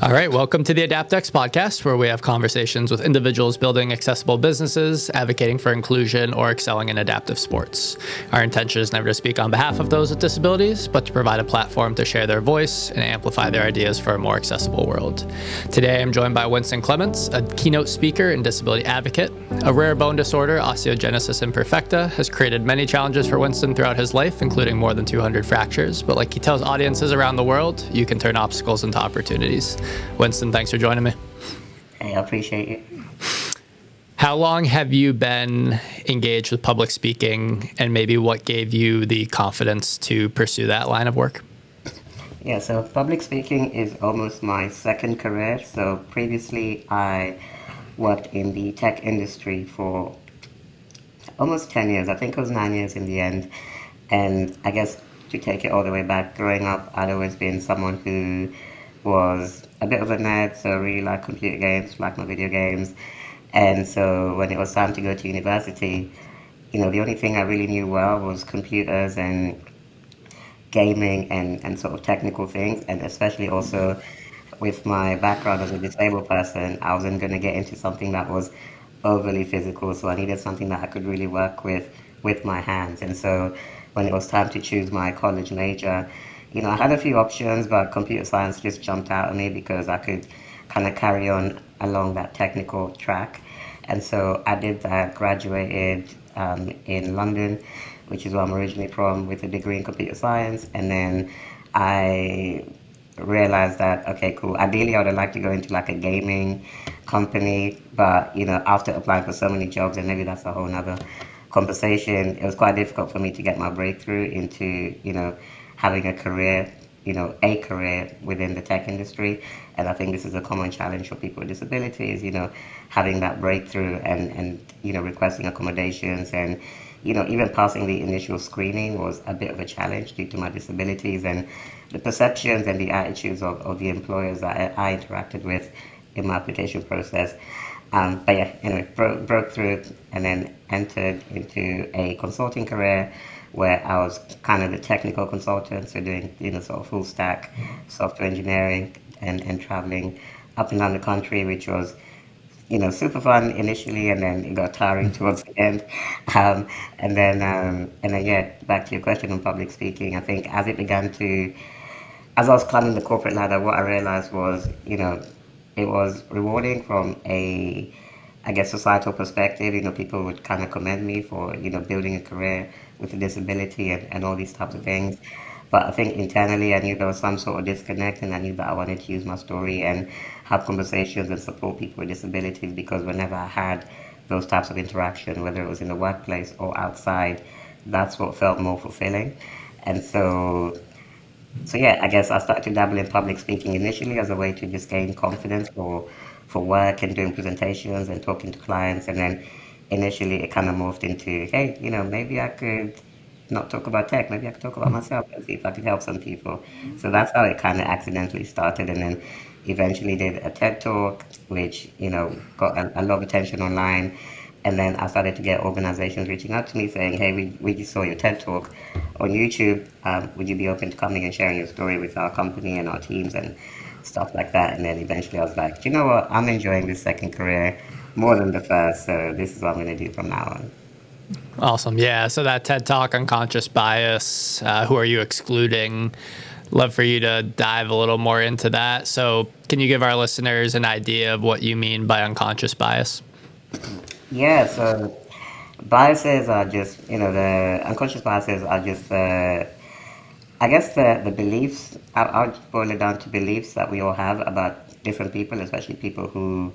All right, welcome to the AdaptX Podcast, where we have conversations with individuals building accessible businesses, advocating for inclusion, or excelling in adaptive sports. Our intention is never to speak on behalf of those with disabilities, but to provide a platform to share their voice and amplify their ideas for a more accessible world. Today, I'm joined by Winston Clements, a keynote speaker and disability advocate. A rare bone disorder, osteogenesis imperfecta, has created many challenges for Winston throughout his life, including more than 200 fractures. But like he tells audiences around the world, you can turn obstacles into opportunities. Winston, thanks for joining me. Hey, I appreciate it. How long have you been engaged with public speaking, and maybe what gave you the confidence to pursue that line of work? Yeah, so public speaking is almost my second career. So previously, I worked in the tech industry for almost 10 years. I think it was 9 years in the end. And I guess to take it all the way back, growing up, I'd always been someone who was a bit of a nerd, so really like computer games, like my video games. And so when it was time to go to university, the only thing I really knew well was computers and gaming and sort of technical things. And especially also with my background as a disabled person, I wasn't going to get into something that was overly physical. So I needed something that I could really work with my hands. And so when it was time to choose my college major, I had a few options, but computer science just jumped out at me because I could kind of carry on along that technical track. And so I did that, graduated in London, which is where I'm originally from, with a degree in computer science. And then I realized that, okay, cool. Ideally, I would have liked to go into like a gaming company, but, after applying for so many jobs, and maybe that's a whole nother conversation, it was quite difficult for me to get my breakthrough into, having a career, a career within the tech industry. And I think this is a common challenge for people with disabilities, having that breakthrough and requesting accommodations and, even passing the initial screening was a bit of a challenge due to my disabilities and the perceptions and the attitudes of the employers that I interacted with in my application process. But yeah, anyway, broke through and then entered into a consulting career where I was kind of the technical consultant, so doing, sort of full stack software engineering and traveling up and down the country, which was, super fun initially, and then it got tiring towards the end. Yeah, back to your question on public speaking, I think as I was climbing the corporate ladder, what I realized was, it was rewarding from I guess, societal perspective. People would kind of commend me for, building a career with a disability and all these types of things. But I think internally I knew there was some sort of disconnect, and I knew that I wanted to use my story and have conversations and support people with disabilities, because whenever I had those types of interaction, whether it was in the workplace or outside, that's what felt more fulfilling. And so yeah, I guess I started to dabble in public speaking initially as a way to just gain confidence for work and doing presentations and talking to clients. And then initially it kind of morphed into, hey, maybe I could not talk about tech, maybe I could talk about myself and see if I could help some people. So that's how it kind of accidentally started. And then eventually did a TED talk, which, got a lot of attention online. And then I started to get organizations reaching out to me saying, hey, we just saw your TED talk on YouTube. Would you be open to coming and sharing your story with our company and our teams and stuff like that? And then eventually I was like, do you know what? I'm enjoying this second career more than the first. So this is what I'm going to do from now on. Awesome. Yeah. So that TED Talk, Unconscious Bias, who are you excluding? Love for you to dive a little more into that. So can you give our listeners an idea of what you mean by unconscious bias? Yeah, so biases are just, the unconscious biases are just, I guess, the beliefs. I'll boil it down to beliefs that we all have about different people, especially people who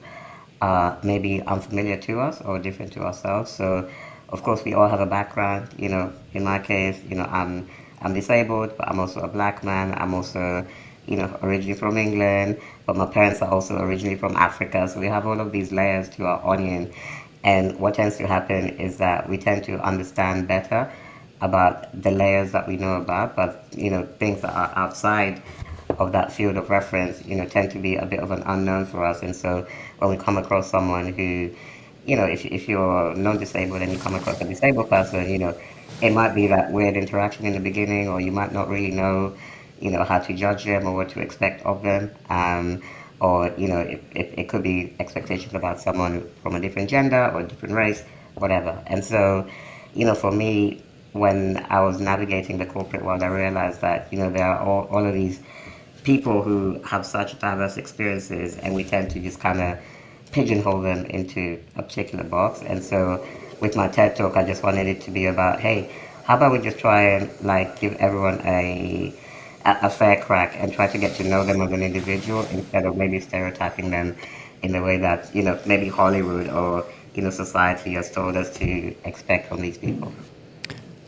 are maybe unfamiliar to us or different to ourselves. So, of course, we all have a background. In my case, I'm disabled, but I'm also a black man. I'm also, originally from England, but my parents are also originally from Africa. So we have all of these layers to our onion. And what tends to happen is that we tend to understand better about the layers that we know about, but things that are outside of that field of reference, tend to be a bit of an unknown for us. And so when we come across someone who, if you're non-disabled and you come across a disabled person, it might be that weird interaction in the beginning, or you might not really know, how to judge them or what to expect of them. or it could be expectations about someone from a different gender or different race, whatever. And so, for me, when I was navigating the corporate world, I realized that there are all of these people who have such diverse experiences, and we tend to just kind of pigeonhole them into a particular box. And so, with my TED talk, I just wanted it to be about, hey, how about we just try and like give everyone a fair crack and try to get to know them as an individual instead of maybe stereotyping them in the way that maybe Hollywood or society has told us to expect from these people.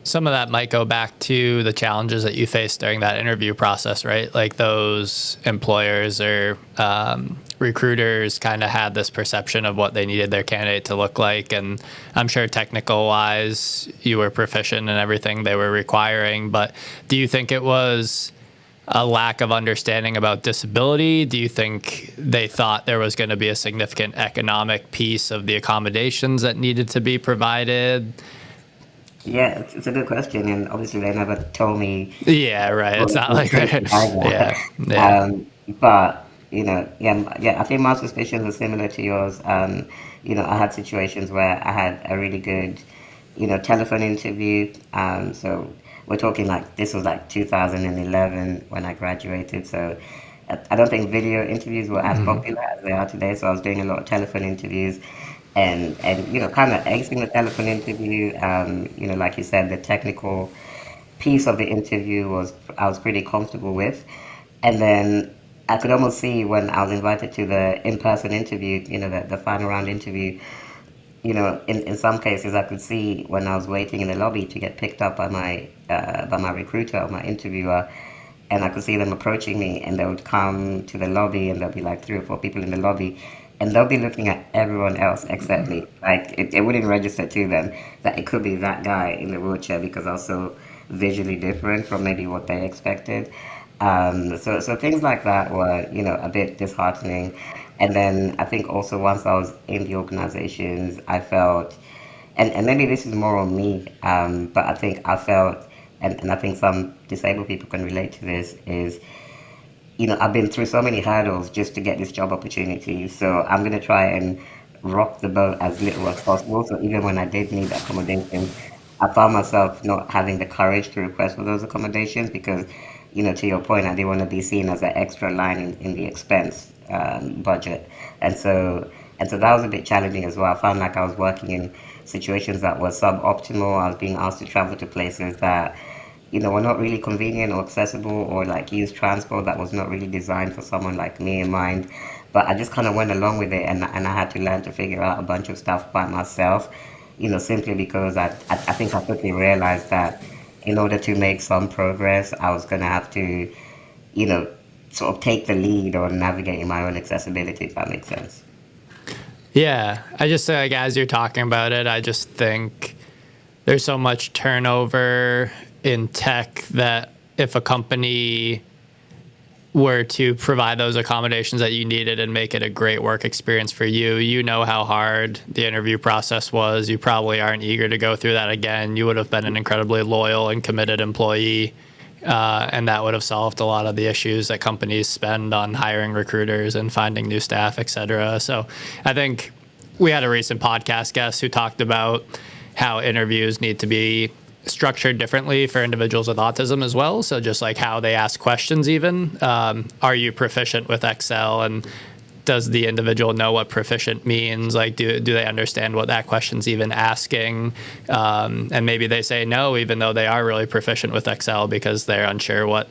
Some of that might go back to the challenges that you faced during that interview process, right? Like those employers or recruiters kind of had this perception of what they needed their candidate to look like. And I'm sure technical wise, you were proficient in everything they were requiring. But do you think it was a lack of understanding about disability? Do you think they thought there was going to be a significant economic piece of the accommodations that needed to be provided? Yeah, it's a good question, and obviously they never told me. Yeah, right. It's not like yeah, yeah. But yeah, I think my suspicions are similar to yours. I had situations where I had a really good, telephone interview. So we're talking like this was like 2011 when I graduated. So I don't think video interviews were as popular as they are today. So I was doing a lot of telephone interviews, and kind of acing the telephone interview. Like you said, the technical piece of the interview I was pretty comfortable with, and then I could almost see when I was invited to the in-person interview, the final round interview. In some cases, I could see when I was waiting in the lobby to get picked up by my recruiter or my interviewer, and I could see them approaching me, and they would come to the lobby, and there'll be like 3 or 4 people in the lobby, and they'll be looking at everyone else except me. Like it wouldn't register to them that it could be that guy in the wheelchair because I was so visually different from maybe what they expected. So things like that were, a bit disheartening. And then I think also once I was in the organizations, I felt, and maybe this is more on me, but I think I felt, and I think some disabled people can relate to this, is, I've been through so many hurdles just to get this job opportunity. So I'm going to try and rock the boat as little as possible. So even when I did need accommodations, I found myself not having the courage to request for those accommodations because, to your point, I didn't want to be seen as an extra line in the expense budget. And so that was a bit challenging as well. I found like I was working in situations that were suboptimal. I was being asked to travel to places that, were not really convenient or accessible, or like use transport that was not really designed for someone like me in mind. But I just kind of went along with it, and I had to learn to figure out a bunch of stuff by myself, simply because I think I quickly realized that in order to make some progress, I was going to have to, sort of take the lead on navigating my own accessibility, if that makes sense. Yeah, I just like as you're talking about it, I just think there's so much turnover in tech that if a company were to provide those accommodations that you needed and make it a great work experience for you, you know how hard the interview process was. You probably aren't eager to go through that again. You would have been an incredibly loyal and committed employee, and that would have solved a lot of the issues that companies spend on hiring recruiters and finding new staff, et cetera. So I think we had a recent podcast guest who talked about how interviews need to be structured differently for individuals with autism as well. So just like how they ask questions even. Are you proficient with Excel? And does the individual know what proficient means? Like, do they understand what that question's even asking? And maybe they say no, even though they are really proficient with Excel because they're unsure what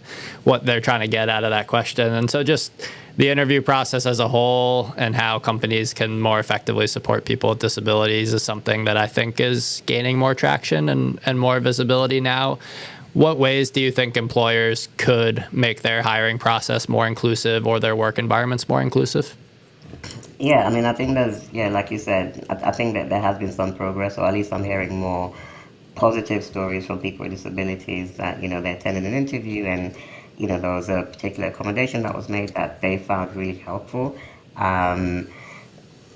they're trying to get out of that question. And so just the interview process as a whole and how companies can more effectively support people with disabilities is something that I think is gaining more traction and more visibility now. What ways do you think employers could make their hiring process more inclusive or their work environments more inclusive? Yeah, I mean, I think like you said, I think that there has been some progress, or at least I'm hearing more positive stories from people with disabilities that, they attended an interview and, there was a particular accommodation that was made that they found really helpful. And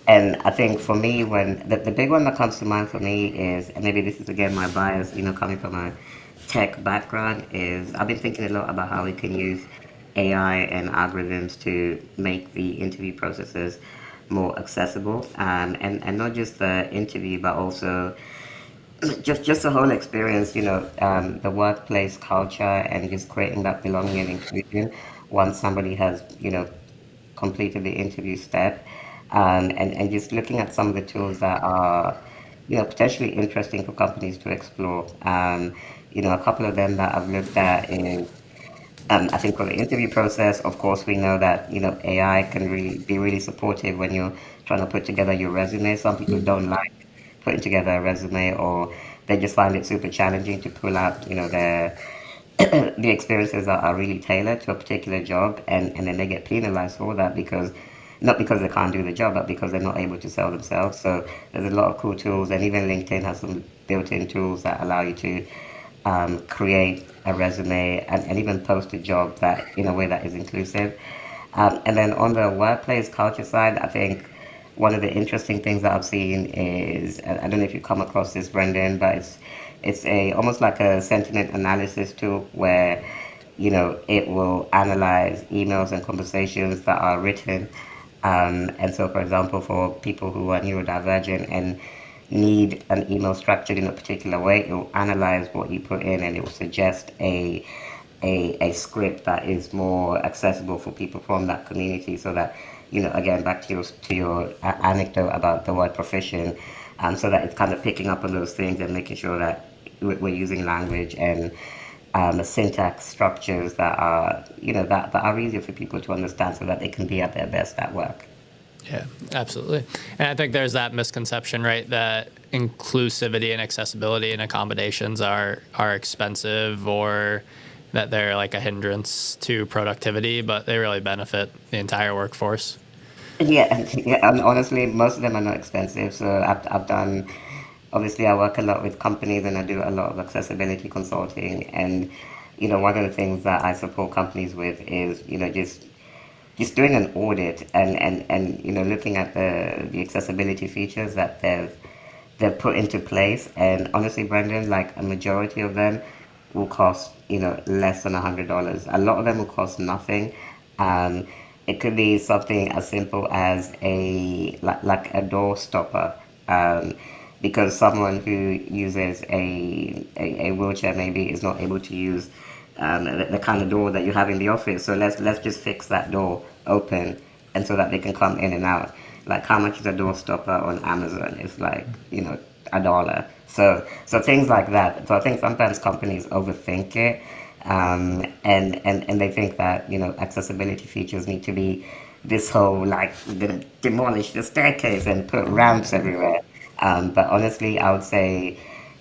I think for me, when the big one that comes to mind for me is, and maybe this is again my bias, coming from a tech background, is I've been thinking a lot about how we can use AI and algorithms to make the interview processes more accessible, and not just the interview, but also just the whole experience, the workplace culture and just creating that belonging and inclusion once somebody has, completed the interview step, and just looking at some of the tools that are, potentially interesting for companies to explore. A couple of them that I've looked at is, I think for the interview process, of course, we know that AI can really be really supportive when you're trying to put together your resume. Some people don't like putting together a resume, or they just find it super challenging to pull out their the experiences that are really tailored to a particular job, and then they get penalized for that because not because they can't do the job, but because they're not able to sell themselves. So there's a lot of cool tools, and even LinkedIn has some built-in tools that allow you to create a resume, and even post a job that in a way that is inclusive. And then on the workplace culture side, I think one of the interesting things that I've seen is, and I don't know if you come across this, Brendan, but it's a almost like a sentiment analysis tool where it will analyze emails and conversations that are written. And so, for example, for people who are neurodivergent and need an email structured in a particular way, it will analyze what you put in, and it will suggest a script that is more accessible for people from that community, so that again, back to your anecdote about the word proficient, so that it's kind of picking up on those things and making sure that we're using language and syntax structures that are that are easier for people to understand, so that they can be at their best at work. Yeah, absolutely. And I think there's that misconception, right, that inclusivity and accessibility and accommodations are expensive, or that they're like a hindrance to productivity, but they really benefit the entire workforce. Yeah, yeah, and honestly, most of them are not expensive. So I've done, obviously, I work a lot with companies and I do a lot of accessibility consulting. And, one of the things that I support companies with is, just doing an audit, and looking at the accessibility features that they've put into place. And honestly, Brendan, like a majority of them will cost less than $100. A lot of them will cost nothing. Um, it could be something as simple as like a door stopper. Because someone who uses a wheelchair maybe is not able to use the kind of door that you have in the office. So let's just fix that door open, and so that they can come in and out. Like, how much is a door stopper on Amazon? It's like $1. So things like that. So I think sometimes companies overthink it, and they think that accessibility features need to be this whole, like, we're gonna demolish the staircase and put ramps everywhere. But honestly, I would say,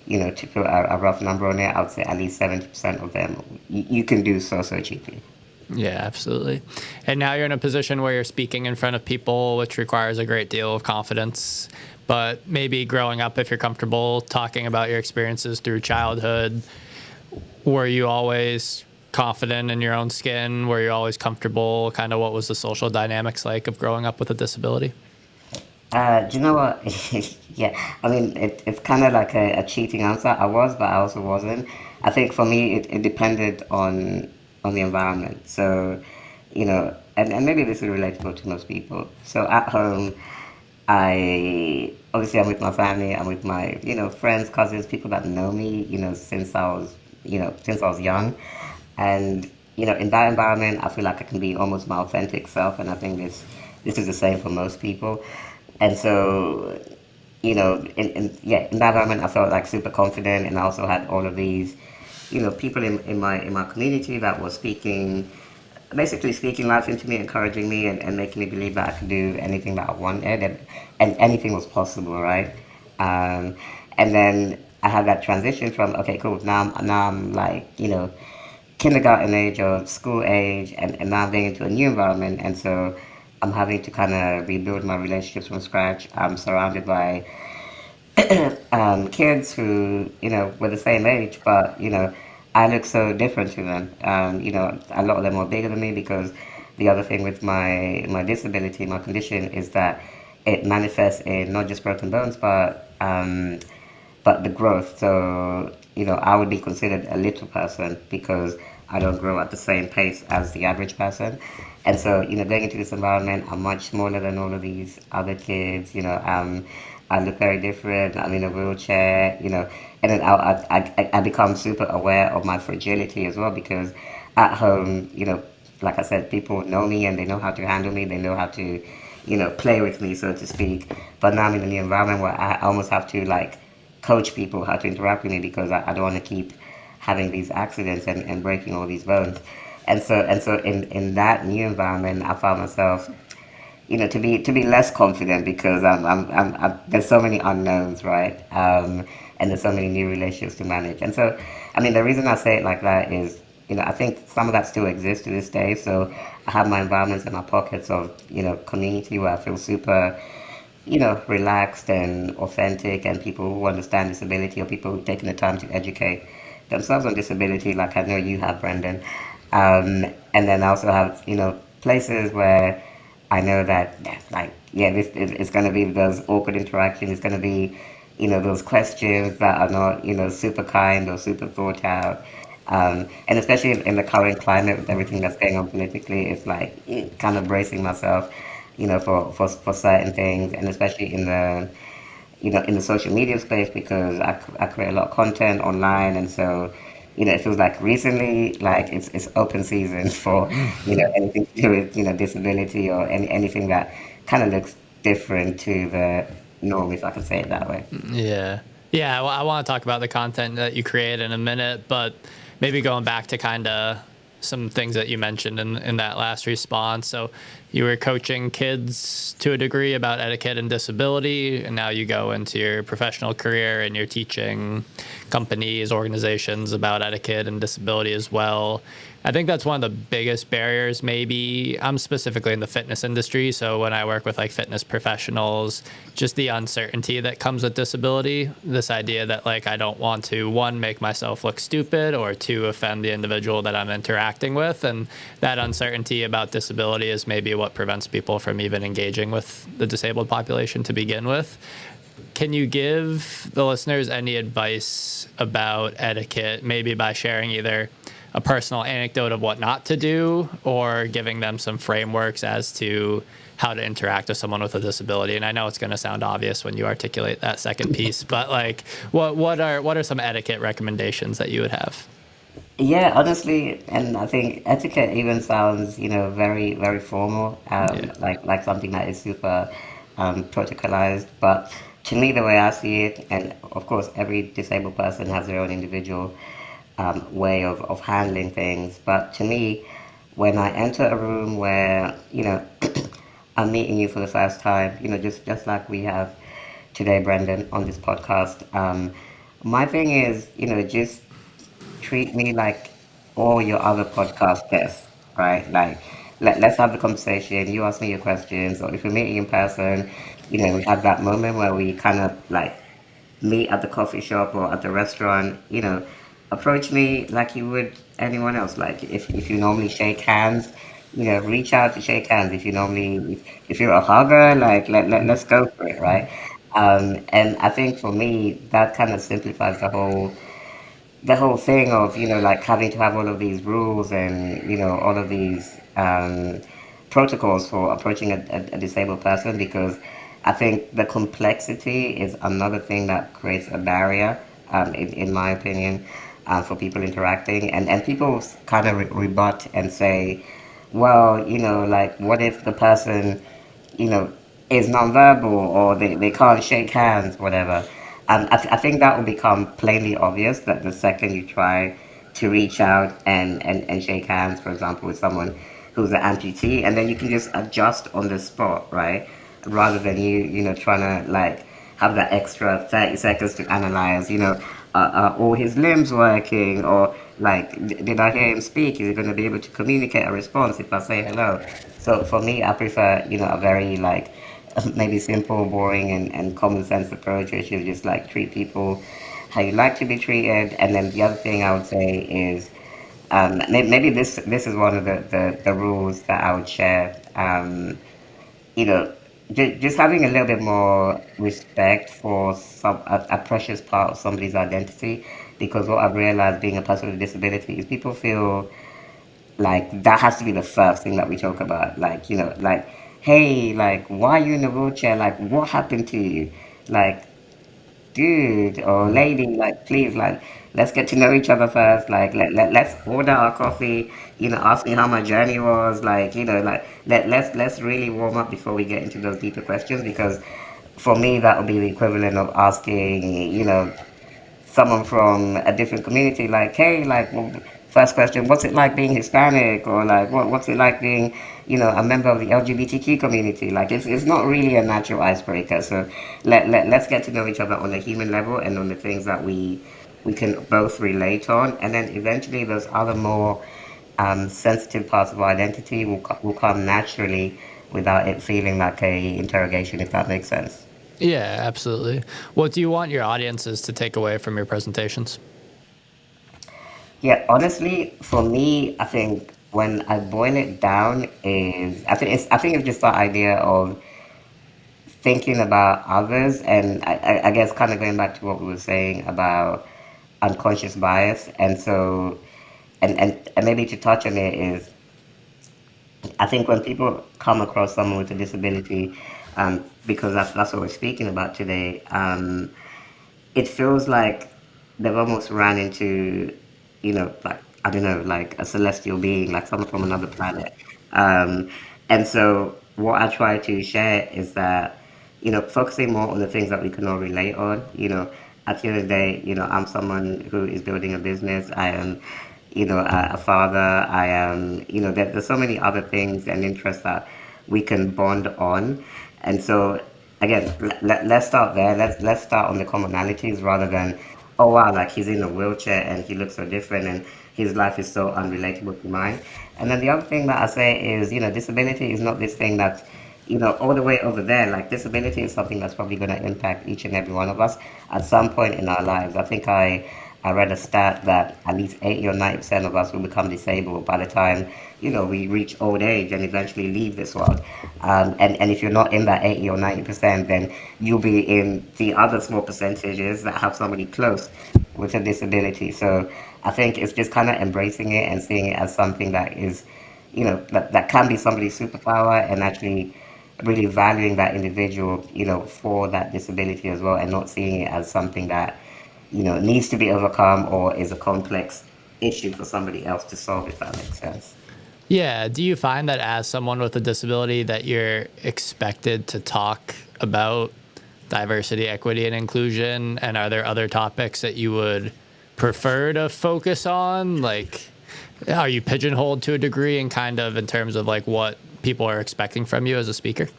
to put a rough number on it, I would say at least 70% of them you can do so cheaply. Yeah, absolutely. And now you're in a position where you're speaking in front of people, which requires a great deal of confidence. But maybe growing up, if you're comfortable talking about your experiences through childhood, were you always confident in your own skin? Were you always comfortable? Kind of what was the social dynamics like of growing up with a disability? Do you know what? Yeah, I mean, it's kind of like a cheating answer. I was, but I also wasn't. I think for me, it depended on the environment. So, and maybe this is relatable to most people. So at home, I'm with my family, I'm with my, friends, cousins, people that know me, since I was young. And, in that environment, I feel like I can be almost my authentic self. And I think this is the same for most people. And so, in that environment, I felt like super confident, and I also had all of these, people in my community that were basically speaking life into me, encouraging me, and making me believe that I could do anything that I wanted, and anything was possible, right? Um, and then I had that transition from, okay, cool, now I'm like, kindergarten age or school age, and now I'm getting into a new environment, and so I'm having to kind of rebuild my relationships from scratch. I'm surrounded by kids who were the same age, but I look so different to them. A lot of them were bigger than me, because the other thing with my disability, my condition, is that it manifests in not just broken bones, but the growth. So I would be considered a little person because I don't grow at the same pace as the average person. And so, going into this environment, I'm much smaller than all of these other kids. I look very different. I'm in a wheelchair, and then I become super aware of my fragility as well because at home, like I said, people know me and they know how to handle me. They know how to, play with me, so to speak. But now I'm in a new environment where I almost have to like coach people how to interact with me because I don't want to keep having these accidents and breaking all these bones. And so in that new environment, I found myself, to be less confident because there's so many unknowns, right? And there's so many new relationships to manage. And so, I mean, the reason I say it like that is, I think some of that still exists to this day. So I have my environments and my pockets of, community where I feel super, relaxed and authentic, and people who understand disability or people who've taken the time to educate themselves on disability, like I know you have, Brendan. And then I also have, places where I know that, like, yeah, this it's going to be those awkward interactions. It's going to be, those questions that are not, super kind or super thought out. And especially in the current climate with everything that's going on politically, it's like kind of bracing myself, for certain things, and especially in the social media space because I create a lot of content online, and so it feels like recently like it's open season for anything to do with disability or anything that kind of looks different to the norm, if I can say it that way. Yeah. Yeah. Well, I want to talk about the content that you create in a minute, but maybe going back to kind of some things that you mentioned in that last response. So you were coaching kids to a degree about etiquette and disability, and now you go into your professional career and you're teaching companies, organizations about etiquette and disability as well. I think that's one of the biggest barriers. Maybe I'm specifically in the fitness industry, so when I work with like fitness professionals, just the uncertainty that comes with disability, this idea that like I don't want to, one, make myself look stupid, or two, offend the individual that I'm interacting with, and that uncertainty about disability is maybe what prevents people from even engaging with the disabled population to begin with. Can you give the listeners any advice about etiquette, maybe by sharing either a personal anecdote of what not to do or giving them some frameworks as to how to interact with someone with a disability? And I know it's going to sound obvious when you articulate that second piece, but like what are some etiquette recommendations that you would have? Yeah, honestly, and I think etiquette even sounds, very, very formal, Yeah. like something that is super protocolized. But to me, the way I see it, and of course, every disabled person has their own individual way of handling things. But to me, when I enter a room where, I'm meeting you for the first time, just like we have today, Brendan, on this podcast, my thing is, just treat me like all your other podcast guests, right? Like, let's have the conversation. You ask me your questions, or if we're meeting in person, we have that moment where we kind of like meet at the coffee shop or at the restaurant. Approach me like you would anyone else. Like, if you normally shake hands, reach out to shake hands. If you're a hugger, like, let's go for it, right? And I think for me, that kind of simplifies the whole thing of like having to have all of these rules and all of these protocols for approaching a disabled person, because I think the complexity is another thing that creates a barrier, in my opinion, for people interacting, and people kind of rebut and say, well, like, what if the person you know, is nonverbal, or they can't shake hands, whatever. And I think that will become plainly obvious that the second you try to reach out and shake hands, for example, with someone who's an amputee, and then you can just adjust on the spot, right? Rather than trying to like have that extra 30 seconds to analyze, are all his limbs working? Or like, did I hear him speak? Is he going to be able to communicate a response if I say hello? So for me, I prefer, a very like maybe simple, boring, and common sense approach, which is just like treat people how you like to be treated. And then the other thing I would say is, maybe this is one of the rules that I would share. You know, just having a little bit more respect for a precious part of somebody's identity, because what I've realized being a person with a disability is people feel like that has to be the first thing that we talk about. Like, like, hey, like, why are you in a wheelchair? Like, what happened to you? Like, dude or lady, like, please, like, let's get to know each other first. Like, let's order our coffee, ask me how my journey was. Like, like, let's really warm up before we get into those deeper questions, because for me, that would be the equivalent of asking, someone from a different community, like, hey, like, well, first question, what's it like being Hispanic? Or like, what's it like being, a member of the LGBTQ community? Like, it's not really a natural icebreaker. So let's get to know each other on a human level and on the things that we can both relate on. And then eventually those other more sensitive parts of our identity will come naturally without it feeling like a interrogation, if that makes sense. Yeah, absolutely. What do you want your audiences to take away from your presentations? Yeah, honestly, for me, I think when I boil it down is I think it's just the idea of thinking about others, and I guess kind of going back to what we were saying about unconscious bias. And so and maybe to touch on it is, I think when people come across someone with a disability, because that's what we're speaking about today, it feels like they've almost ran into, like, I don't know, like a celestial being, like someone from another planet. Um, and so what I try to share is that, focusing more on the things that we can all relate on. At the end of the day, I'm someone who is building a business. I am, a father. I am, there's so many other things and interests that we can bond on. And so again, let's start there. Let's start on the commonalities rather than, oh wow, like he's in a wheelchair and he looks so different and his life is so unrelatable to mine. And then the other thing that I say is, disability is not this thing that's, all the way over there. Like, disability is something that's probably going to impact each and every one of us at some point in our lives. I think I read a stat that at least 80 or 90% of us will become disabled by the time, we reach old age and eventually leave this world. And if you're not in that 80 or 90%, then you'll be in the other small percentages that have somebody close with a disability. So I think it's just kind of embracing it and seeing it as something that is, that can be somebody's superpower, and actually really valuing that individual, for that disability as well, and not seeing it as something that, needs to be overcome or is a complex issue for somebody else to solve, if that makes sense. Yeah. Do you find that as someone with a disability that you're expected to talk about diversity, equity, and inclusion? And are there other topics that you would prefer to focus on? Like, are you pigeonholed to a degree and kind of in terms of like what people are expecting from you as a speaker?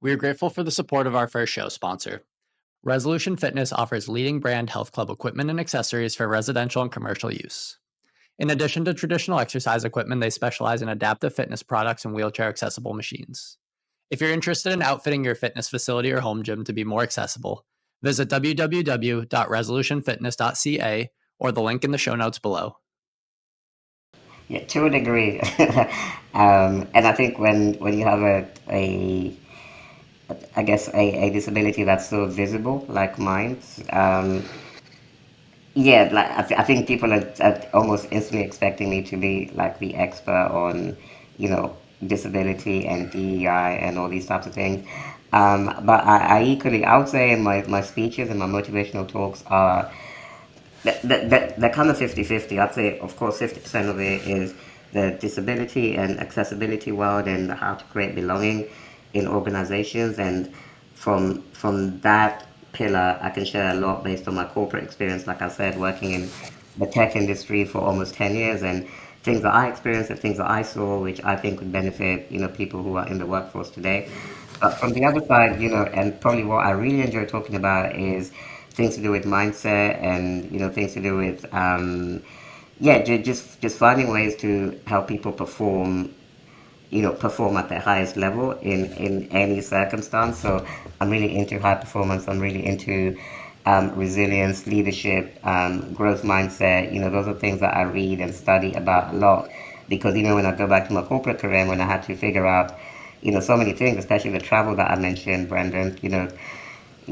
We are grateful for the support of our first show sponsor. Resolution Fitness offers leading brand health club equipment and accessories for residential and commercial use. In addition to traditional exercise equipment, they specialize in adaptive fitness products and wheelchair accessible machines. If you're interested in outfitting your fitness facility or home gym to be more accessible, visit www.resolutionfitness.ca or the link in the show notes below. Yeah, to a degree. And I think when you have a I guess a disability that's so visible like mine, yeah, like I think people are almost instantly expecting me to be like the expert on, disability and DEI and all these types of things. But I equally, I would say my speeches and my motivational talks are they're kind of 50-50. I'd say, of course, 50% of it is the disability and accessibility world and how to create belonging in organizations. And from that pillar, I can share a lot based on my corporate experience. Like I said, working in the tech industry for almost 10 years, and things that I experienced and things that I saw, which I think would benefit, people who are in the workforce today. But from the other side, and probably what I really enjoy talking about is things to do with mindset and, things to do with, yeah, just finding ways to help people perform, perform at their highest level in any circumstance. So I'm really into high performance. I'm really into resilience, leadership, growth mindset. Those are things that I read and study about a lot, because when I go back to my corporate career, when I had to figure out, so many things, especially the travel that I mentioned, Brendan.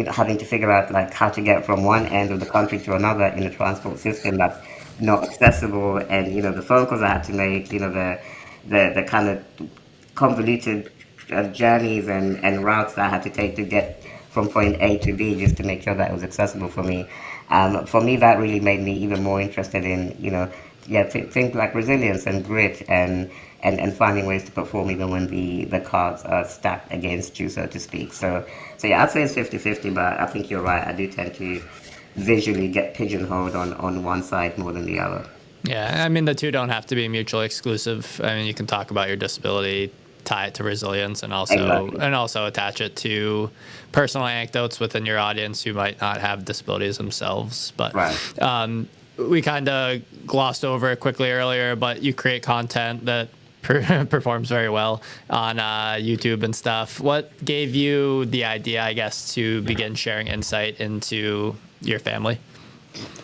having to figure out like how to get from one end of the country to another in a transport system that's not accessible, and the phone calls I had to make, the kind of convoluted journeys and routes that I had to take to get from point A to B just to make sure that it was accessible for me. For me, that really made me even more interested in, yeah, things like resilience and grit and finding ways to perform even when the cards are stacked against you, so to speak. So yeah, I'd say it's 50-50, but I think you're right. I do tend to visually get pigeonholed on one side more than the other. Yeah, I mean, the two don't have to be mutually exclusive. I mean, you can talk about your disability, tie it to resilience, and Exactly. also attach it to personal anecdotes within your audience who might not have disabilities themselves. But Right. we kind of glossed over it quickly earlier, but you create content that performs very well on YouTube and stuff. What gave you the idea, I guess, to begin sharing insight into your family?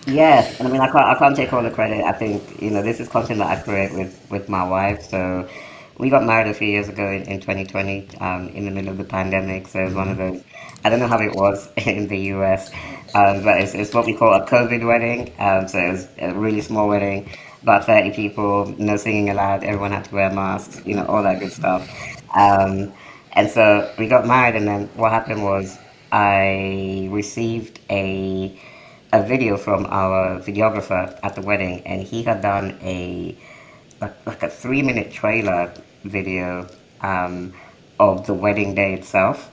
Yes, and I mean, I can't take all the credit. I think, this is content that I create with my wife. So we got married a few years ago in 2020, in the middle of the pandemic. So it was one of those, I don't know how it was in the US, but it's what we call a COVID wedding. So it was a really small wedding, about 30 people, no singing allowed, everyone had to wear masks, all that good stuff. Um, and so we got married, and then what happened was I received a video from our videographer at the wedding, and he had done like a 3-minute trailer video of the wedding day itself.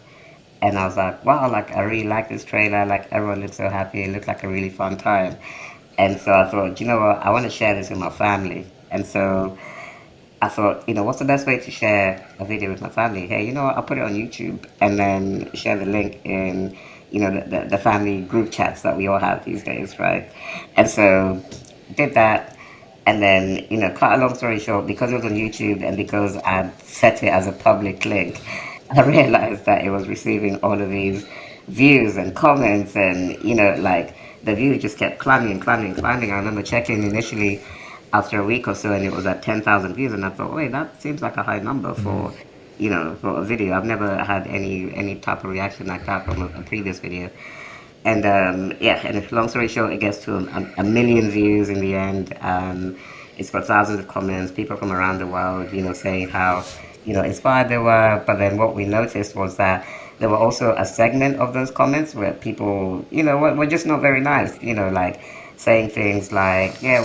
And I was like, wow, like I really like this trailer. Like everyone looked so happy. It looked like a really fun time. And so I thought, you know what? I want to share this with my family. And so I thought, what's the best way to share a video with my family? Hey, you know what? I'll put it on YouTube and then share the link in, the family group chats that we all have these days, right? And so did that. And then, cut a long story short, because it was on YouTube and because I'd set it as a public link, I realized that it was receiving all of these views and comments, and, like the views just kept climbing and climbing and climbing. I remember checking initially after a week or so, and it was at 10,000 views, and I thought, wait, that seems like a high number for a video. I've never had any type of reaction like that from a previous video. And yeah, and long story short, it gets to a million views in the end. It's got thousands of comments, people from around the world, saying how, inspired they were. But then what we noticed was that there were also a segment of those comments where people, were just not very nice, like saying things like, yeah,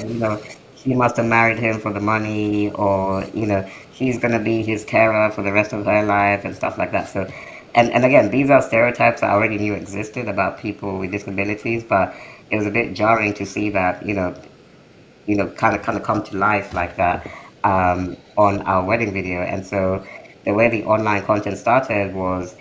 she must have married him for the money, or, she's going to be his carer for the rest of her life and stuff like that. So, and again, these are stereotypes I already knew existed about people with disabilities, but it was a bit jarring to see that, kind of come to life like that on our wedding video. And so the way the online content started was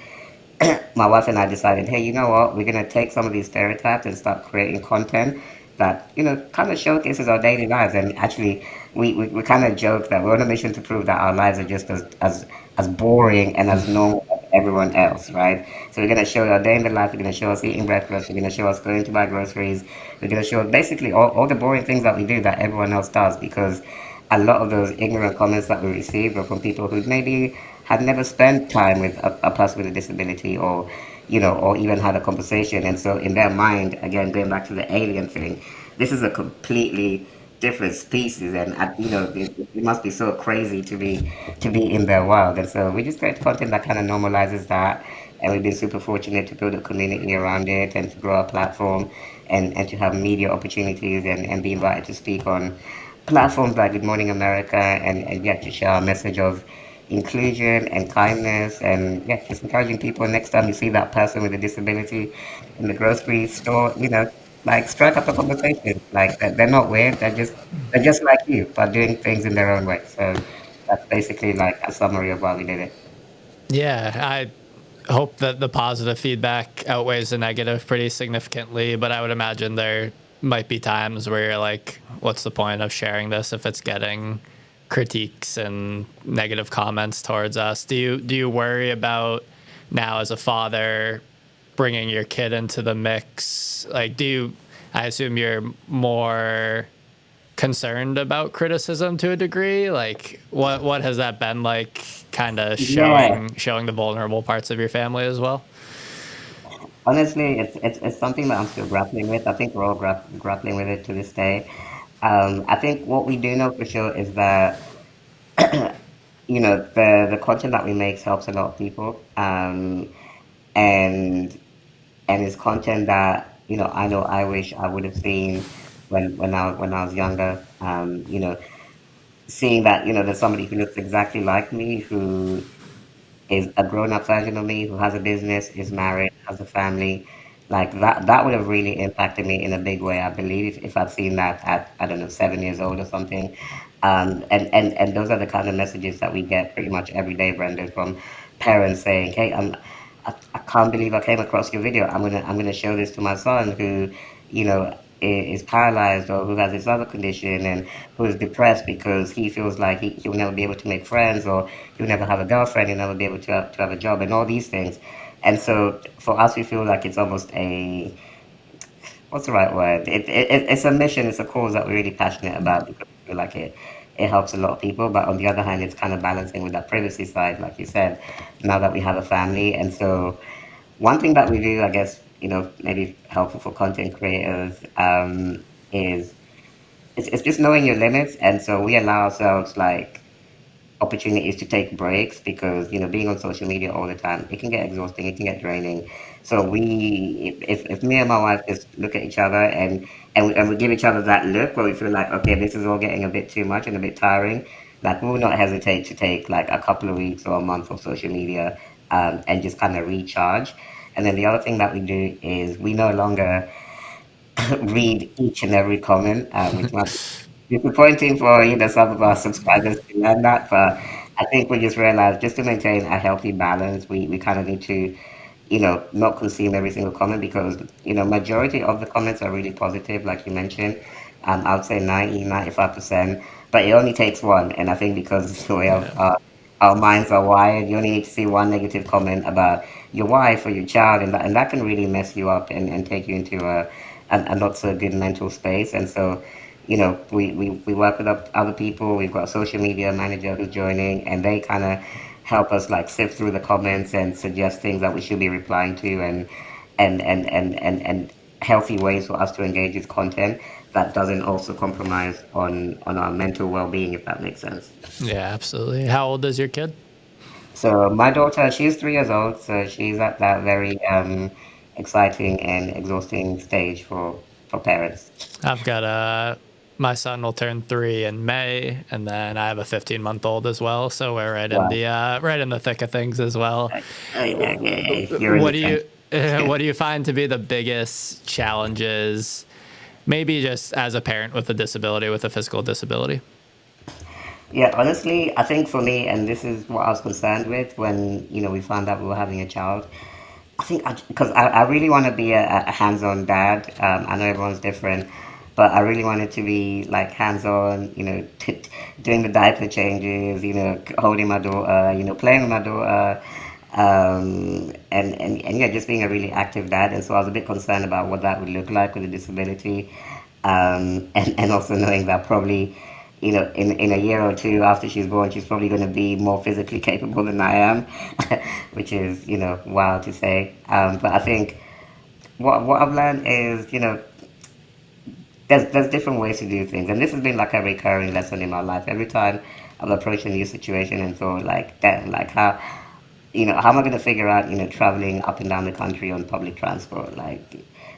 my wife and I decided, hey, you know what? We're gonna take some of these stereotypes and start creating content that kind of showcases our daily lives. And actually, we kind of joke that we're on a mission to prove that our lives are just as boring and as normal as everyone else, right? So we're gonna show our day in the life. We're gonna show us eating breakfast. We're gonna show us going to buy groceries. We're gonna show basically all the boring things that we do that everyone else does, because a lot of those ignorant comments that we received were from people who maybe had never spent time with a person with a disability, or or even had a conversation. And so in their mind, again, going back to the alien thing, this is a completely different species, and it must be so crazy to be in their world. And so we just create content that kind of normalizes that, and we've been super fortunate to build a community around it and to grow our platform, and to have media opportunities, and be invited to speak on platforms like Good Morning America, and get to share a message of inclusion and kindness, and yeah, just encouraging people next time you see that person with a disability in the grocery store, like strike up a conversation. Like they're not weird, they're just like you, but doing things in their own way. So that's basically like a summary of why we did it. Yeah, I hope that the positive feedback outweighs the negative pretty significantly, but I would imagine there might be times where you're like, what's the point of sharing this if it's getting critiques and negative comments towards us? Do you worry about, now as a father, bringing your kid into the mix? Like, I assume you're more concerned about criticism to a degree. Like, what has that been like, kind of Yeah. showing the vulnerable parts of your family as well? Honestly, it's something that I'm still grappling with. I think we're all grappling with it to this day. I think what we do know for sure is that the content that we make helps a lot of people, and it's content that I know I wish I would have seen when I was younger. Seeing that there's somebody who looks exactly like me, who is a grown-up version of me, who has a business, is married, has a family. Like that would have really impacted me in a big way, I believe, if I'd seen that at, I don't know, 7 years old or something. And those are the kind of messages that we get pretty much every day, Brendan, from parents saying, "Hey, I can't believe I came across your video. I'm gonna show this to my son who, is paralyzed, or who has this other condition, and who is depressed because he feels like he'll never be able to make friends, or he'll never have a girlfriend, he'll never be able to have a job, and all these things." And so for us, we feel like it's almost a, what's the right word? It's a mission, it's a cause that we're really passionate about, because we feel like it helps a lot of people. But on the other hand, it's kind of balancing with that privacy side, like you said, now that we have a family. And so one thing that we do, I guess, maybe helpful for content creators, is it's just knowing your limits. And so we allow ourselves like opportunities to take breaks, because being on social media all the time, it can get exhausting, it can get draining. So if me and my wife just look at each other, and we give each other that look where we feel like, okay, this is all getting a bit too much and a bit tiring, like we will not hesitate to take like a couple of weeks or a month of social media, and just kind of recharge. And then the other thing that we do is we no longer read each and every comment, which might be disappointing for some of our subscribers to learn that. But I think we just realized, just to maintain a healthy balance, we kind of need to, not consume every single comment, because majority of the comments are really positive, like you mentioned. I would say 90-95%, but it only takes one. And I think because it's the way of Yeah. our minds are wired, you only need to see one negative comment about your wife or your child, and that can really mess you up, and take you into a not so good mental space. And so, we work with other people. We've got a social media manager who's joining, and they kind of help us like sift through the comments and suggest things that we should be replying to, and healthy ways for us to engage with content that doesn't also compromise on our mental well-being, if that makes sense. Yeah, absolutely. How old is your kid? So my daughter, she's 3 years old, so she's at that very exciting and exhausting stage for parents. I've got my son will turn 3 in May, and then I have a 15-month-old as well. So we're Wow. right in the thick of things as well. You're in What the do trench. you what do you find to be the biggest challenges, maybe just as a parent with a disability, with a physical disability? Yeah, honestly, I think for me, and this is what I was concerned with when we found out we were having a child. I think because I really want to be a hands-on dad. I know everyone's different, but I really wanted to be like hands-on. Doing the diaper changes. Holding my daughter. Playing with my daughter. And yeah, just being a really active dad. And so I was a bit concerned about what that would look like with a disability, and also knowing that probably, in a year or two after she's born, she's probably going to be more physically capable than I am, which is, wild to say. But I think what I've learned is, there's different ways to do things, and this has been like a recurring lesson in my life. Every time I've approached a new situation and thought like, damn, like how am I going to figure out, traveling up and down the country on public transport? Like,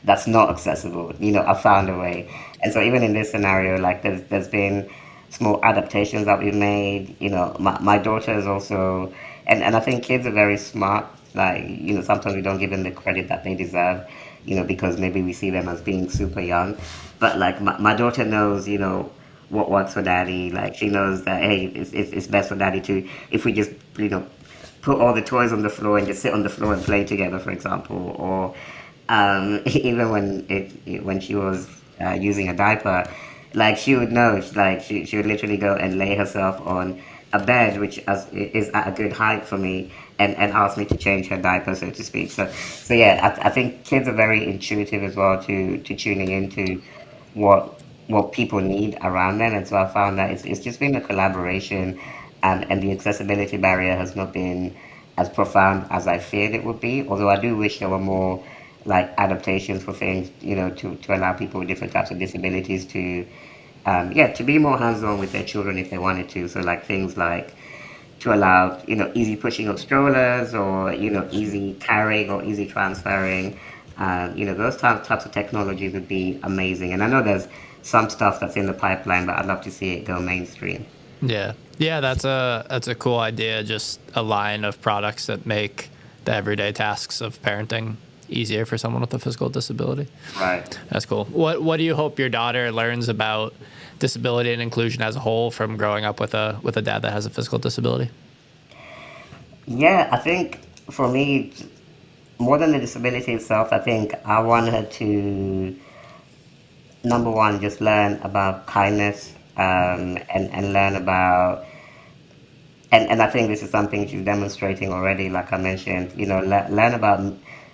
that's not accessible. I found a way. And so even in this scenario, like there's been small adaptations that we've made. My daughter is also, and I think kids are very smart. Like, sometimes we don't give them the credit that they deserve, because maybe we see them as being super young. But like my daughter knows, what works for daddy. Like she knows that, hey, it's best for daddy to, if we just, put all the toys on the floor and just sit on the floor and play together, for example. Or even when she was using a diaper, like she would know, like she would literally go and lay herself on a bed, which is at a good height for me, and ask me to change her diaper, so to speak. So yeah, I think kids are very intuitive as well to tuning into what people need around them. And so I found that it's just been a collaboration, and the accessibility barrier has not been as profound as I feared it would be. Although I do wish there were more like adaptations for things, to allow people with different types of disabilities to, yeah, to be more hands-on with their children if they wanted to. So like things like to allow, easy pushing of strollers, or, easy carrying or easy transferring. Those types of technologies would be amazing. And I know there's some stuff that's in the pipeline, but I'd love to see it go mainstream. Yeah. Yeah, that's a cool idea. Just a line of products that make the everyday tasks of parenting easier for someone with a physical disability. Right. That's cool. What do you hope your daughter learns about disability and inclusion as a whole from growing up with a dad that has a physical disability? Yeah, I think for me, more than the disability itself, I think I want her to, number one, just learn about kindness, and learn about, and I think this is something she's demonstrating already, like I mentioned, learn about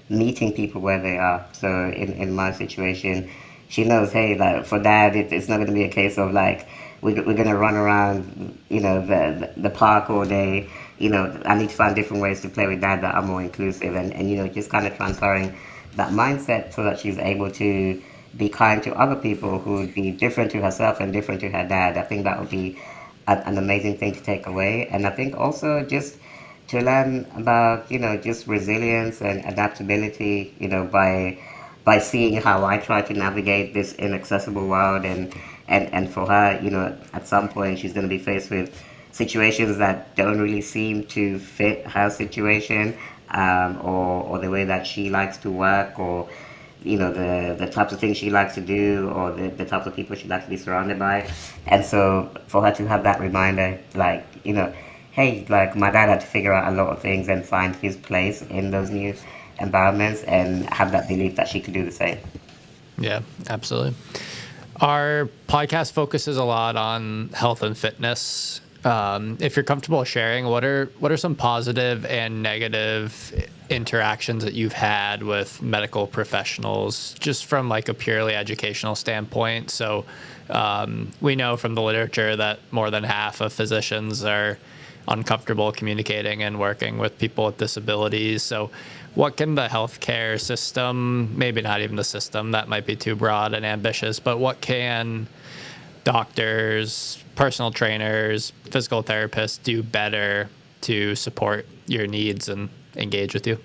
meeting people where they are. So in my situation, she knows, hey, like for dad, it's not going to be a case of like, we're going to run around, the park all day. I need to find different ways to play with dad that are more inclusive, and just kind of transferring that mindset so that she's able to be kind to other people who would be different to herself and different to her dad. I think that would be an amazing thing to take away. And I think also just to learn about, just resilience and adaptability, by seeing how I try to navigate this inaccessible world. And for her, at some point she's going to be faced with situations that don't really seem to fit her situation, or the way that she likes to work, or the types of things she likes to do, or the types of people she likes to be surrounded by. And so for her to have that reminder, like, hey, like my dad had to figure out a lot of things and find his place in those new environments, and have that belief that she could do the same. Yeah, absolutely. Our podcast focuses a lot on health and fitness. If you're comfortable sharing, what are some positive and negative interactions that you've had with medical professionals, just from like a purely educational standpoint? So we know from the literature that more than half of physicians are uncomfortable communicating and working with people with disabilities. So what can the healthcare system, maybe not even the system, that might be too broad and ambitious, but what can doctors, personal trainers, physical therapists do better to support your needs and engage with you?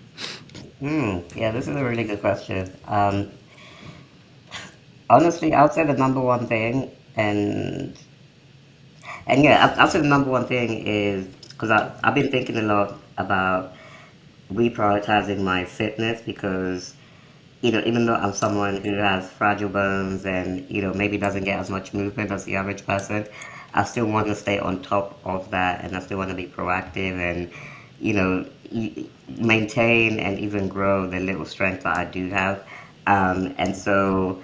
Yeah, this is a really good question. Honestly, I would say the number one thing, and yeah, I'll say the number one thing is, because I've been thinking a lot about reprioritizing my fitness, because even though I'm someone who has fragile bones and maybe doesn't get as much movement as the average person, I still want to stay on top of that, and I still want to be proactive, and maintain and even grow the little strength that I do have. And so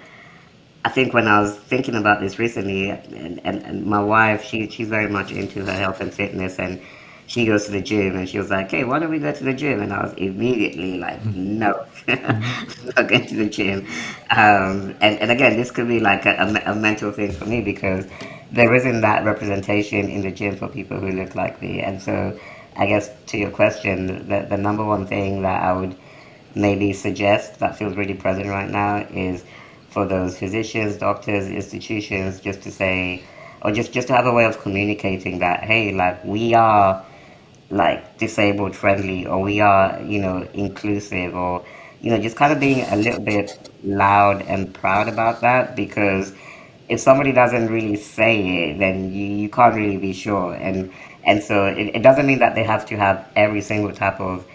I think when I was thinking about this recently, and my wife, she's very much into her health and fitness, and she goes to the gym, and she was like, "Hey, why don't we go to the gym?" And I was immediately like, "No, not going to the gym." And again, this could be like a mental thing for me, because there isn't that representation in the gym for people who look like me. And so I guess to your question, the number one thing that I would maybe suggest that feels really present right now is for those physicians, doctors, institutions, just to say, or just to have a way of communicating that, hey, like we are like disabled friendly, or we are, inclusive, or, just kind of being a little bit loud and proud about that. Because if somebody doesn't really say it, then you can't really be sure. And so it doesn't mean that they have to have every single type of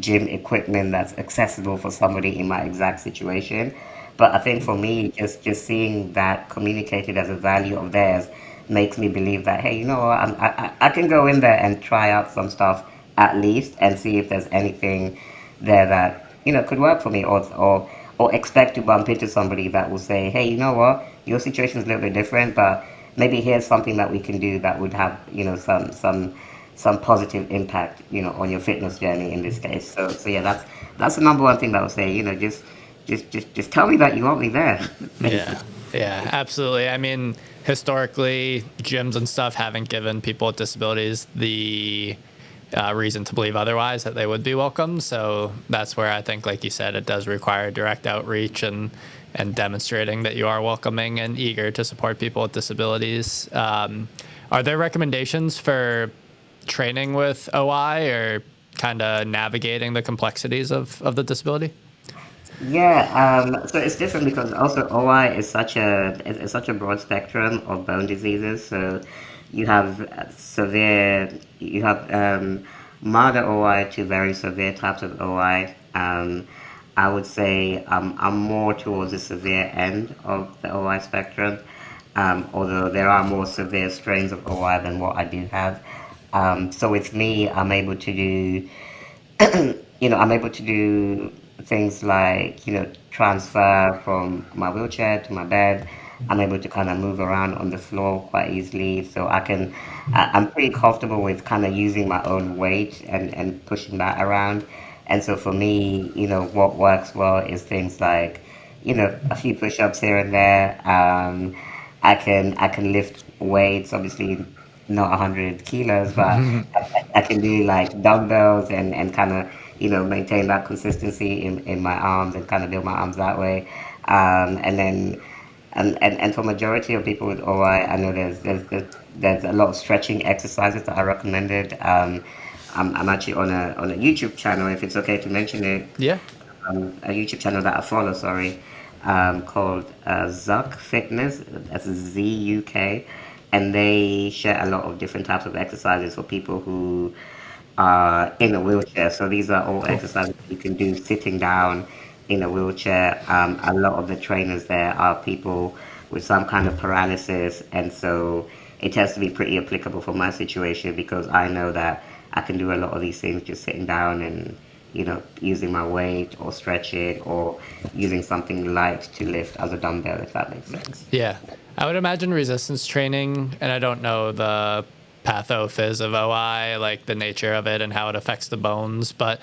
gym equipment that's accessible for somebody in my exact situation. But I think for me, just seeing that communicated as a value of theirs makes me believe that, hey, what, I can go in there and try out some stuff at least, and see if there's anything there that could work for me, or expect to bump into somebody that will say, hey, you know what, your situation is a little bit different, but maybe here's something that we can do that would have some positive impact on your fitness journey in this case. So yeah, that's the number one thing that I would say. Just tell me that you want me there. Yeah, yeah, absolutely. I mean, historically, gyms and stuff haven't given people with disabilities the reason to believe otherwise that they would be welcome. So that's where I think, like you said, it does require direct outreach and demonstrating that you are welcoming and eager to support people with disabilities. Are there recommendations for training with OI or kind of navigating the complexities of the disability? Yeah, so it's different because also OI is such a broad spectrum of bone diseases. So you have you have milder OI to very severe types of OI. I would say I'm more towards the severe end of the OI spectrum, although there are more severe strains of OI than what I do have. So with me, I'm able to do I'm able to do things like, transfer from my wheelchair to my bed. I'm able to kind of move around on the floor quite easily. So I'm pretty comfortable with kind of using my own weight and pushing that around. And so for me, what works well is things like, a few push-ups here and there. I can lift weights, obviously not 100 kilos, but I can do like dumbbells and kind of, maintain that consistency in my arms and kind of build my arms that way. And then, and for majority of people with OI, I know there's a lot of stretching exercises that are recommended. I'm actually on a YouTube channel, if it's okay to mention it, Yeah. a YouTube channel that I follow, sorry, called Zuck Fitness. That's ZUK, and they share a lot of different types of exercises for people who are in a wheelchair. So these are all Cool. exercises you can do sitting down in a wheelchair. A lot of the trainers there are people with some kind of paralysis, and so it has to be pretty applicable for my situation because I know that I can do a lot of these things just sitting down and using my weight or stretching or using something light to lift as a dumbbell, if that makes sense. Yeah. I would imagine resistance training, and I don't know the pathophys of OI, like the nature of it and how it affects the bones, but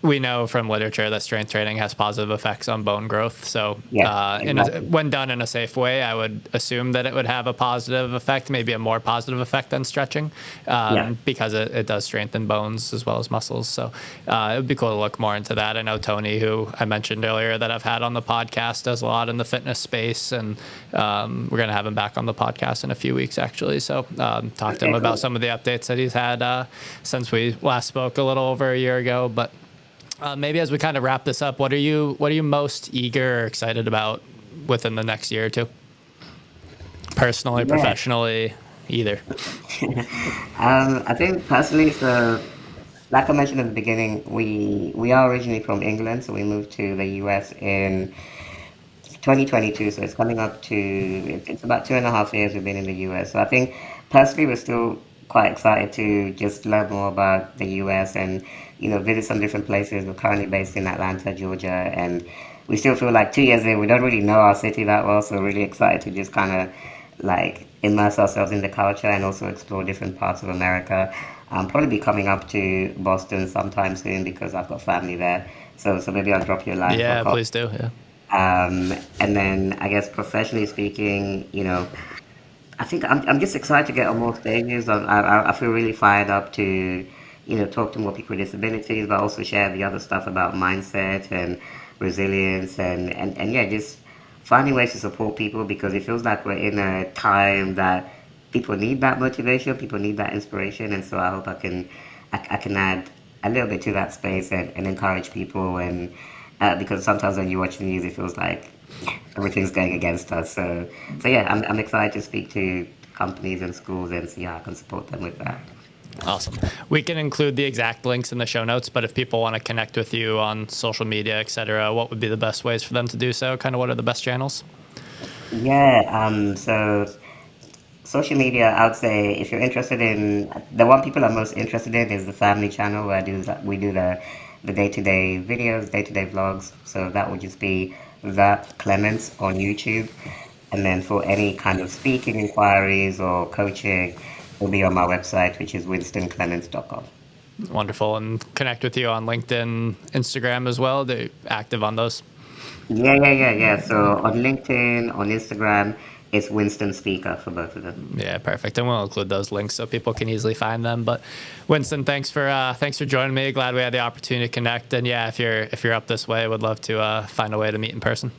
we know from literature that strength training has positive effects on bone growth. So, Yeah, exactly. when done in a safe way, I would assume that it would have a positive effect, maybe a more positive effect than stretching, Yeah. because it does strengthen bones as well as muscles. So, it would be cool to look more into that. I know Tony, who I mentioned earlier that I've had on the podcast, does a lot in the fitness space, and we're going to have him back on the podcast in a few weeks, actually. So, talk to him Okay, about cool. some of the updates that he's had since we last spoke a little over a year ago. But maybe as we kind of wrap this up, what are you most eager or excited about within the next year or two? Personally, Yeah. professionally, either. I think personally, so like I mentioned at the beginning, we are originally from England, so we moved to the US in 2022. So it's coming up to it's about 2.5 years we've been in the US. So I think personally we're still quite excited to just learn more about the US and visit some different places. We're currently based in Atlanta, Georgia, and we still feel like 2 years in we don't really know our city that well. So we're really excited to just kind of like immerse ourselves in the culture and also explore different parts of America. Probably be coming up to Boston sometime soon because I've got family there. So maybe I'll drop you a line for a Yeah, call. please do. Yeah. And then I guess professionally speaking, I think I'm just excited to get on more stages. I feel really fired up to, talk to more people with disabilities, but also share the other stuff about mindset and resilience and yeah, just finding ways to support people because it feels like we're in a time that people need that motivation, people need that inspiration, and so I hope I can add a little bit to that space and encourage people and because sometimes when you watch the news, it feels like everything's going against us. So yeah, I'm excited to speak to companies and schools and see how I can support them with that. Awesome. We can include the exact links in the show notes, but if people want to connect with you on social media, et cetera, what would be the best ways for them to do so? Kind of what are the best channels? Yeah, so social media, I would say if you're interested in the one people are most interested in is the family channel where we do the day-to-day videos, day-to-day vlogs. So that would just be that Clements on YouTube. And then for any kind of speaking inquiries or coaching, it'll be on my website, which is winstonclements.com. Wonderful. And connect with you on LinkedIn, Instagram as well. They're active on those. Yeah. So on LinkedIn, on Instagram, it's Winston Speaker for both of them. Yeah, perfect. And we'll include those links so people can easily find them. But Winston, thanks for joining me. Glad we had the opportunity to connect. And yeah, if you're up this way, would love to find a way to meet in person.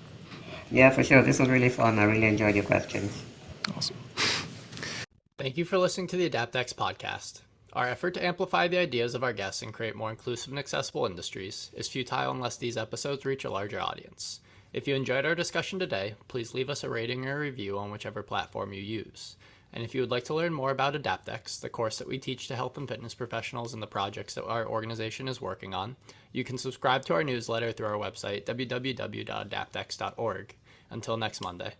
Yeah, for sure. This was really fun. I really enjoyed your questions. Awesome. Thank you for listening to the AdaptX Podcast. Our effort to amplify the ideas of our guests and create more inclusive and accessible industries is futile unless these episodes reach a larger audience. If you enjoyed our discussion today, please leave us a rating or a review on whichever platform you use. And if you would like to learn more about AdaptX, the course that we teach to health and fitness professionals and the projects that our organization is working on, you can subscribe to our newsletter through our website, www.adaptx.org. Until next Monday.